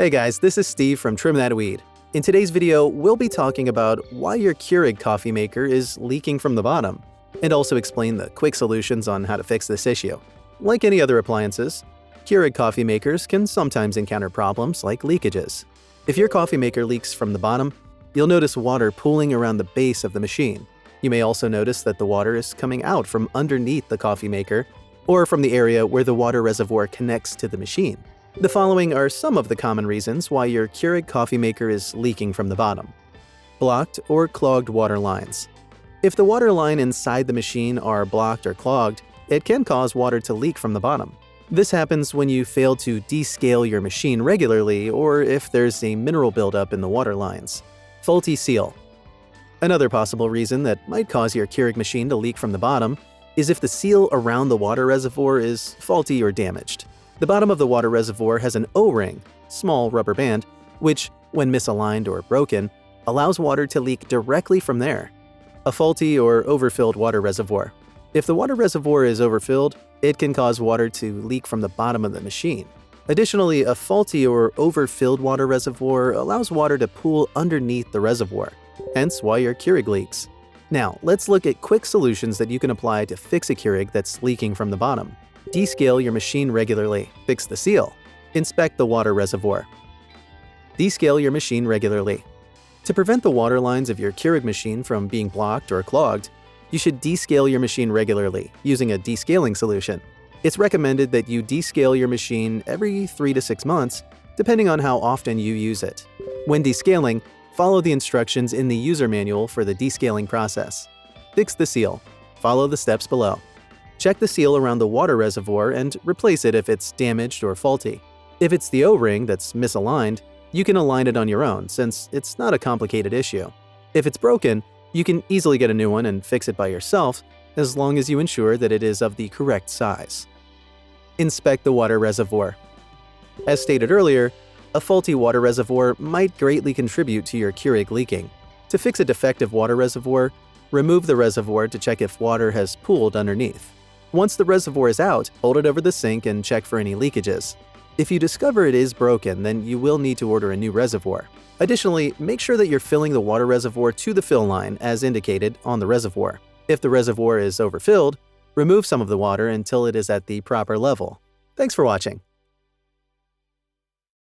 Hey guys, this is Steve from Trim That Weed. In today's video, we'll be talking about why your Keurig coffee maker is leaking from the bottom, and also explain the quick solutions on how to fix this issue. Like any other appliances, Keurig coffee makers can sometimes encounter problems like leakages. If your coffee maker leaks from the bottom, you'll notice water pooling around the base of the machine. You may also notice that the water is coming out from underneath the coffee maker or from the area where the water reservoir connects to the machine. The following are some of the common reasons why your Keurig coffee maker is leaking from the bottom. Blocked or clogged water lines. If the water line inside the machine are blocked or clogged, it can cause water to leak from the bottom. This happens when you fail to descale your machine regularly or if there's a mineral buildup in the water lines. Faulty seal. Another possible reason that might cause your Keurig machine to leak from the bottom is if the seal around the water reservoir is faulty or damaged. The bottom of the water reservoir has an O-ring, small rubber band, which, when misaligned or broken, allows water to leak directly from there. A faulty or overfilled water reservoir. If the water reservoir is overfilled, it can cause water to leak from the bottom of the machine. Additionally, a faulty or overfilled water reservoir allows water to pool underneath the reservoir, hence why your Keurig leaks. Now, let's look at quick solutions that you can apply to fix a Keurig that's leaking from the bottom. Descale your machine regularly. Fix the seal. Inspect the water reservoir. Descale your machine regularly. To prevent the water lines of your Keurig machine from being blocked or clogged, you should descale your machine regularly using a descaling solution. It's recommended that you descale your machine every 3 to 6 months, depending on how often you use it. When descaling, follow the instructions in the user manual for the descaling process. Fix the seal. Follow the steps below. Check the seal around the water reservoir and replace it if it's damaged or faulty. If it's the O-ring that's misaligned, you can align it on your own since it's not a complicated issue. If it's broken, you can easily get a new one and fix it by yourself as long as you ensure that it is of the correct size. Inspect the water reservoir. As stated earlier, a faulty water reservoir might greatly contribute to your Keurig leaking. To fix a defective water reservoir, remove the reservoir to check if water has pooled underneath. Once the reservoir is out, hold it over the sink and check for any leakages. If you discover it is broken, then you will need to order a new reservoir. Additionally, make sure that you're filling the water reservoir to the fill line as indicated on the reservoir. If the reservoir is overfilled, remove some of the water until it is at the proper level. Thanks for watching.